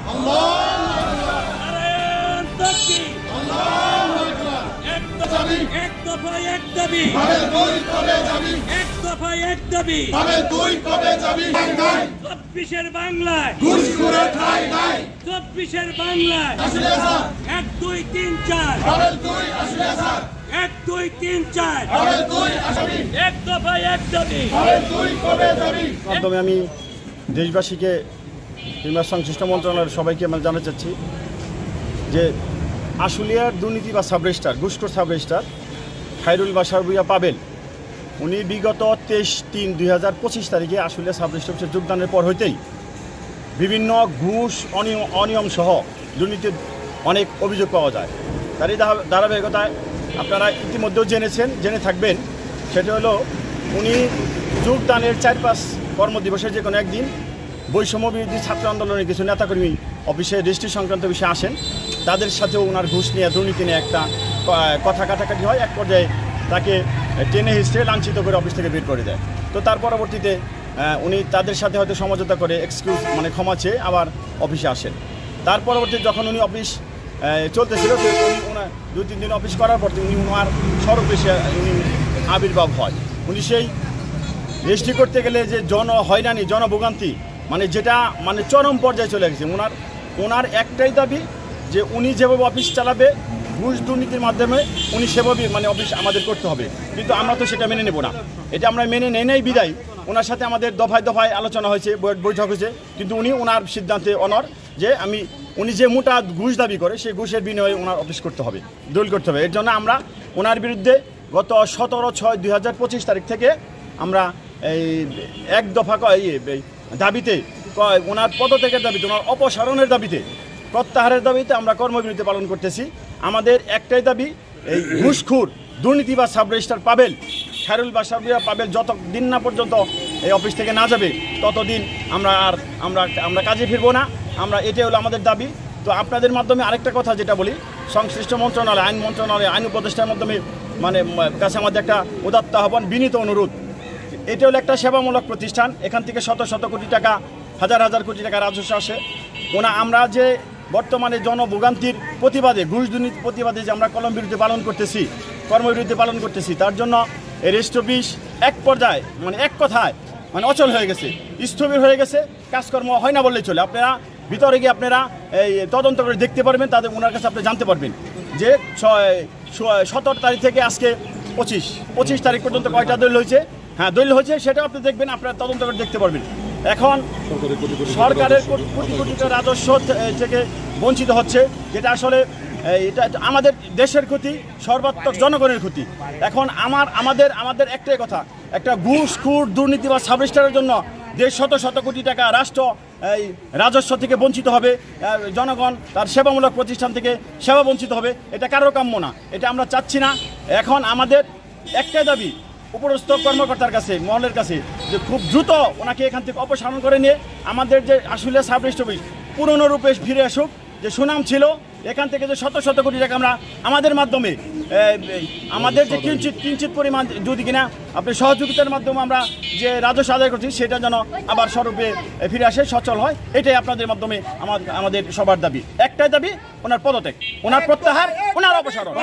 এক দফায় এক দাবি, এক দাবি, 24-এর বাংলায়, 24-এর বাংলায় 1 2 3 4 1 2 3 4 এক দফায় এক দাবি। মাধ্যমে আমি দেশবাসীকে কিংবা সংশ্লিষ্ট মন্ত্রণালয়ের সবাইকে জানাতে চাচ্ছি যে আশুলিয়ার দুর্নীতি বা সাবরেজিস্ট্রার ঘুষখোর সাবরেজিস্ট্রার খায়রুল বাশার ভূঁইয়া পাবেল উনি বিগত 23-3-2025 তারিখে আশুলিয়া সাবরেজিস্ট্রার অফিসে যোগদানের পর হইতেই বিভিন্ন ঘুষ অনিয়ম সহ দুর্নীতির অনেক অভিযোগ পাওয়া যায়। তারই ধারাবাহিকতায় আপনারা ইতিমধ্যেও জেনে থাকবেন, সেটা হলো উনি যোগদানের 4-5 কর্মদিবসের যে কোনো একদিন বৈষম্য বিরোধী ছাত্র আন্দোলনের কিছু নেতাকর্মী অফিসে রেজিস্ট্রি সংক্রান্ত বিষয়ে আসেন, তাদের সাথেও ওনার ঘুষ নিয়ে দুর্নীতি নিয়ে একটা কথা কাটাকাটি হয়। এক পর্যায়ে তাকে টেনে হিস্ট্রে লাঞ্ছিত করে অফিস থেকে বের করে দেয়। তো তার পরবর্তীতে উনি তাদের সাথে হয়তো সমঝোতা করে ক্ষমা চেয়ে আবার অফিসে আসেন। তার পরবর্তীতে যখন উনি অফিস চলতেছিল, উনি ওনার 2-3 দিন অফিস করার পর উনি ওনার স্বরূপে উনি আবির্ভাব হয়। উনি সেই রেজিস্ট্রি করতে গেলে যে হয়রানি জনভোগান্তি যেটা চরম পর্যায়ে চলে গেছে। ওনার একটাই দাবি যে উনি যেভাবে অফিস চালাবে ঘুষ দুর্নীতির মাধ্যমে উনি সেভাবে অফিস আমাদের করতে হবে, কিন্তু আমরা তো সেটা মেনে নেব না। এটা আমরা মেনে নেই বিদায় ওনার সাথে আমাদের দফায় দফায় আলোচনা হয়েছে, বৈঠক হয়েছে, কিন্তু উনি ওনার সিদ্ধান্তে অনড় যে উনি যে মোটা ঘুষ দাবি করে সেই ঘুষের বিনিময়ে ওনার অফিস করতে হবে, দলিল করতে হবে। এর জন্য আমরা ওনার বিরুদ্ধে গত 17/6/2025 তারিখ থেকে আমরা এই এক দফা দাবিতে ওনার পদত্যাগের দাবিতে, ওনার অপসারণের দাবিতে, প্রত্যাহারের দাবিতে আমরা কর্মবিরতি পালন করতেছি। আমাদের একটাই দাবি, এই ঘুষখোর দুর্নীতি বা সাবরেজিস্ট্রার পাবেল খায়রুল বাশার ভূঁইয়া পাবেল যতদিন না পর্যন্ত এই অফিস থেকে না যাবে ততদিন আমরা কাজে ফিরবো না। এটাই হলো আমাদের দাবি। তো আপনাদের মাধ্যমে আরেকটা কথা যেটা বলি, সংশ্লিষ্ট মন্ত্রণালয়, আইন মন্ত্রণালয়, আইন উপদেষ্টার মাধ্যমে কাছে আমাদের একটা উদাত্ত আহ্বান, বিনীত অনুরোধ। এটা হলো একটা সেবামূলক প্রতিষ্ঠান, এখান থেকে শত শত কোটি টাকা, হাজার হাজার কোটি টাকা রাজস্ব আসে। আমরা যে বর্তমানে জনভোগান্তির প্রতিবাদে, ঘুষ দুর্নীতির প্রতিবাদে যে আমরা কর্মবিরতি পালন করতেছি, তার জন্য এই রেজিস্ট্রি অফিস এক পর্যায়ে এক কথায় অচল হয়ে গেছে, স্থবির হয়ে গেছে, কাজকর্ম হয় না বললেই চলে। আপনারা ভিতরে গিয়ে আপনারা এই তদন্ত করে দেখতে পারবেন, তাদের ওনার কাছে আপনি জানতে পারবেন যে 17 তারিখ থেকে আজকে 25 তারিখ পর্যন্ত কয়টা দলিল হয়েছে। হ্যাঁ, দলিল হয়েছে, সেটাও আপনি দেখবেন, আপনারা তদন্ত করে দেখতে পারবেন। এখন সরকারের কোটি কোটি রাজস্ব থেকে বঞ্চিত হচ্ছে, যেটা আসলে এটা আমাদের দেশের ক্ষতি, সর্বাত্মক জনগণের ক্ষতি। এখন আমাদের একটাই কথা, একটা ঘুষখোর দুর্নীতি বা সাবরেজিস্ট্রারের জন্য দেশ শত শত কোটি টাকা রাষ্ট্র এই রাজস্ব থেকে বঞ্চিত হবে, জনগণ তার সেবামূলক প্রতিষ্ঠান থেকে সেবা বঞ্চিত হবে। এটা কারো কাম্য না, এটা আমরা চাচ্ছি না। এখন আমাদের একটাই দাবি উপরস্থ কর্মকর্তার কাছে, মহলের কাছে, যে খুব দ্রুত ওনাকে এখান থেকে অপসারণ করে নিয়ে আমাদের যে আসলে সাবরেজিস্ট্রি অফিস পুরনো রূপে ফিরে আসুক। যে সুনাম ছিল, এখান থেকে যে শত শত কোটি টাকা আমরা আমাদের মাধ্যমে আমাদের যে কিঞ্চিত পরিমাণ যদি কিনা আপনি সহযোগিতার মাধ্যমে আমরা যে রাজস্ব আদায় করছি, সেটা যেন আবার স্বরূপে ফিরে আসে, সচল হয়। এটাই আপনাদের মাধ্যমে আমাদের সবার দাবি। একটাই দাবি, ওনার পদত্যাগ, ওনার প্রত্যাহার, ওনার অপসারণ।